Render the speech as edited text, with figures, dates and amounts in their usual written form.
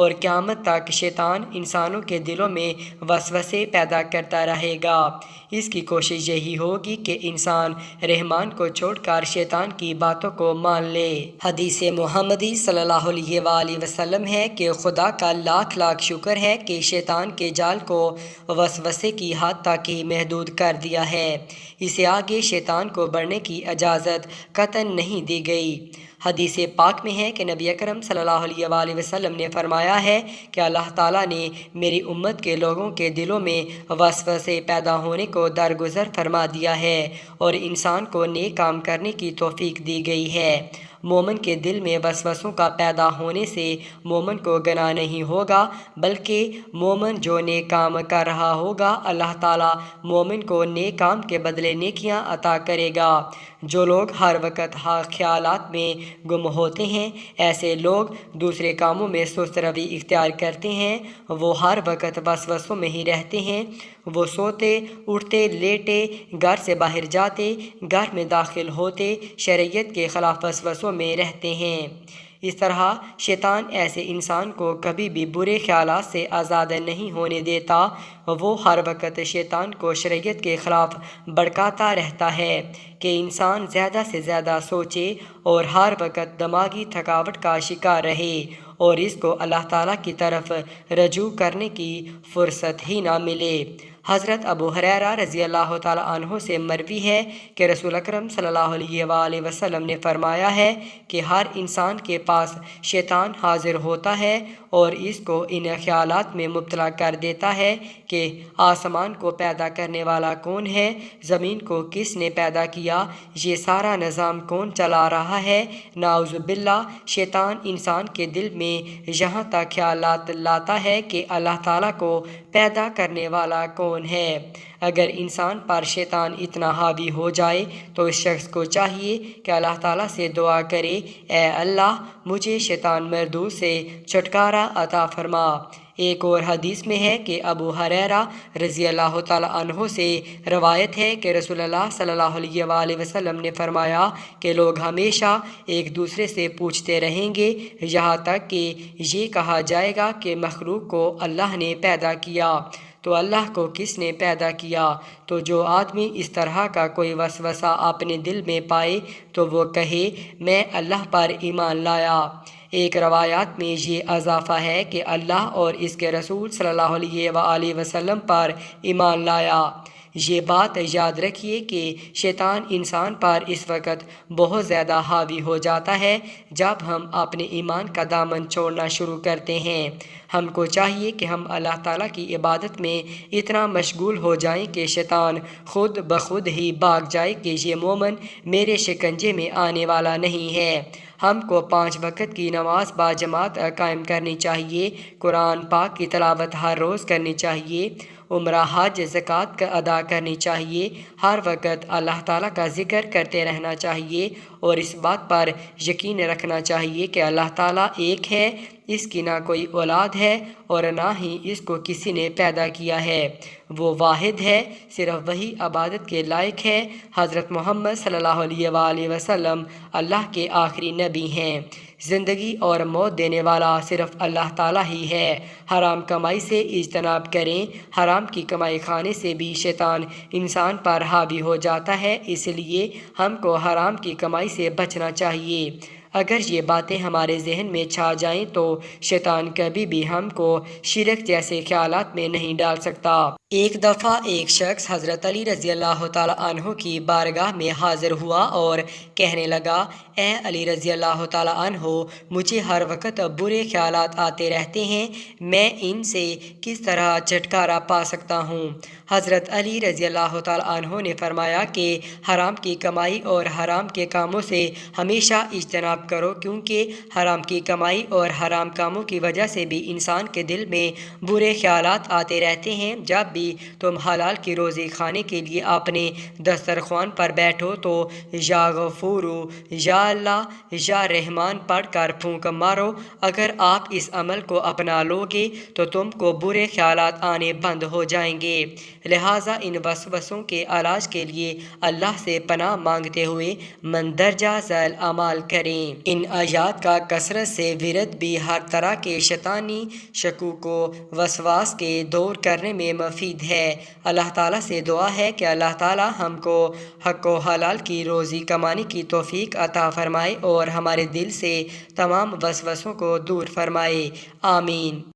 اور قیامت تک شیطان انسانوں کے دلوں میں وسوسے پیدا کرتا رہے گا۔ اس کی کوشش یہی ہوگی کہ انسان رحمان کو چھوڑ کر شیطان کی باتوں کو مان لے۔ حدیث محمدی صلی اللہ علیہ وآلہ وسلم ہے کہ خدا کا لاکھ لاکھ شکر ہے کہ شیطان کے جال کو وسوسے کی حد تک ہی محدود کر دیا ہے، اسے آگے شیطان کو بڑھنے کی اجازت قطعاً نہیں دی گئی۔ حدیث پاک میں ہے کہ نبی اکرم صلی اللہ علیہ وآلہ وسلم نے فرمایا ہے کہ اللہ تعالیٰ نے میری امت کے لوگوں کے دلوں میں وسوسے پیدا ہونے کو درگزر فرما دیا ہے اور انسان کو نیک کام کرنے کی توفیق دی گئی ہے۔ مومن کے دل میں وسوسوں کا پیدا ہونے سے مومن کو گناہ نہیں ہوگا، بلکہ مومن جو نیک کام کر رہا ہوگا اللہ تعالیٰ مومن کو نیک کام کے بدلے نیکیاں عطا کرے گا۔ جو لوگ ہر وقت خیالات میں گم ہوتے ہیں، ایسے لوگ دوسرے کاموں میں سست روی اختیار کرتے ہیں، وہ ہر وقت وسوسوں میں ہی رہتے ہیں، وہ سوتے اٹھتے لیٹے، گھر سے باہر جاتے، گھر میں داخل ہوتے شریعت کے خلاف وسوسوں میں رہتے ہیں۔ اس طرح شیطان ایسے انسان کو کبھی بھی برے خیالات سے آزاد نہیں ہونے دیتا، وہ ہر وقت شیطان کو شریعت کے خلاف بھڑکاتا رہتا ہے کہ انسان زیادہ سے زیادہ سوچے اور ہر وقت دماغی تھکاوٹ کا شکار رہے اور اس کو اللہ تعالیٰ کی طرف رجوع کرنے کی فرصت ہی نہ ملے۔ حضرت ابو ہریرہ رضی اللہ تعالیٰ عنہ سے مروی ہے کہ رسول اکرم صلی اللہ علیہ وآلہ وسلم نے فرمایا ہے کہ ہر انسان کے پاس شیطان حاضر ہوتا ہے اور اس کو ان خیالات میں مبتلا کر دیتا ہے کہ آسمان کو پیدا کرنے والا کون ہے، زمین کو کس نے پیدا کیا، یہ سارا نظام کون چلا رہا ہے۔ نعوذ باللہ، شیطان انسان کے دل میں یہاں تک خیالات لاتا ہے کہ اللہ تعالیٰ کو پیدا کرنے والا کون ہے۔ اگر انسان پر شیطان اتنا حاوی ہو جائے تو اس شخص کو چاہیے کہ اللہ تعالیٰ سے دعا کرے، اے اللہ مجھے شیطان مردود سے چھٹکارا عطا فرما۔ ایک اور حدیث میں ہے کہ ابو ہریرہ رضی اللہ تعالیٰ عنہ سے روایت ہے کہ رسول اللہ صلی اللہ علیہ وآلہ وسلم نے فرمایا کہ لوگ ہمیشہ ایک دوسرے سے پوچھتے رہیں گے یہاں تک کہ یہ کہا جائے گا کہ مخلوق کو اللہ نے پیدا کیا تو اللہ کو کس نے پیدا کیا؟ تو جو آدمی اس طرح کا کوئی وسوسہ اپنے دل میں پائے تو وہ کہے میں اللہ پر ایمان لایا۔ ایک روایات میں یہ اضافہ ہے کہ اللہ اور اس کے رسول صلی اللہ علیہ وآلہ وسلم پر ایمان لایا۔ یہ بات یاد رکھیے کہ شیطان انسان پر اس وقت بہت زیادہ حاوی ہو جاتا ہے جب ہم اپنے ایمان کا دامن چھوڑنا شروع کرتے ہیں۔ ہم کو چاہیے کہ ہم اللہ تعالیٰ کی عبادت میں اتنا مشغول ہو جائیں کہ شیطان خود بخود ہی بھاگ جائے کہ یہ مومن میرے شکنجے میں آنے والا نہیں ہے۔ ہم کو 5 وقت کی نماز باجماعت قائم کرنی چاہیے، قرآن پاک کی تلاوت ہر روز کرنی چاہیے، عمرہ حج زکوٰۃ کا ادا کرنی چاہیے، ہر وقت اللہ تعالیٰ کا ذکر کرتے رہنا چاہیے اور اس بات پر یقین رکھنا چاہیے کہ اللہ تعالیٰ ایک ہے، اس کی نہ کوئی اولاد ہے اور نہ ہی اس کو کسی نے پیدا کیا ہے، وہ واحد ہے، صرف وہی عبادت کے لائق ہے۔ حضرت محمد صلی اللہ علیہ وآلہ وسلم اللہ کے آخری نبی ہیں۔ زندگی اور موت دینے والا صرف اللہ تعالیٰ ہی ہے۔ حرام کمائی سے اجتناب کریں، حرام کی کمائی کھانے سے بھی شیطان انسان پر حاوی ہو جاتا ہے، اس لیے ہم کو حرام کی کمائی سے بچنا چاہیے۔ اگر یہ باتیں ہمارے ذہن میں چھا جائیں تو شیطان کبھی بھی ہم کو شرک جیسے خیالات میں نہیں ڈال سکتا۔ ایک دفعہ ایک شخص حضرت علی رضی اللہ تعالیٰ عنہ کی بارگاہ میں حاضر ہوا اور کہنے لگا، اے علی رضی اللہ تعالیٰ عنہ، مجھے ہر وقت برے خیالات آتے رہتے ہیں، میں ان سے کس طرح چھٹکارا پا سکتا ہوں؟ حضرت علی رضی اللہ تعالیٰ عنہ نے فرمایا کہ حرام کی کمائی اور حرام کے کاموں سے ہمیشہ اجتناب کرو، کیونکہ حرام کی کمائی اور حرام کاموں کی وجہ سے بھی انسان کے دل میں برے خیالات آتے رہتے ہیں۔ جب بھی تم حلال کی روزی کھانے کے لیے اپنے دسترخوان پر بیٹھو تو یا غفور یا اللہ یا رحمان پڑھ کر پھونک مارو۔ اگر آپ اس عمل کو اپنا لوگے تو تم کو برے خیالات آنے بند ہو جائیں گے۔ لہٰذا ان وسوسوں کے علاج کے لیے اللہ سے پناہ مانگتے ہوئے مندرجہ ذیل اعمال کریں۔ ان آیات کا کثرت سے ورد بھی ہر طرح کے شیطانی شکوک و وسواس کے دور کرنے میں مفید ہے۔ اللہ تعالیٰ سے دعا ہے کہ اللہ تعالیٰ ہم کو حق و حلال کی روزی کمانے کی توفیق عطا فرمائے اور ہمارے دل سے تمام وسوسوں کو دور فرمائے، آمین۔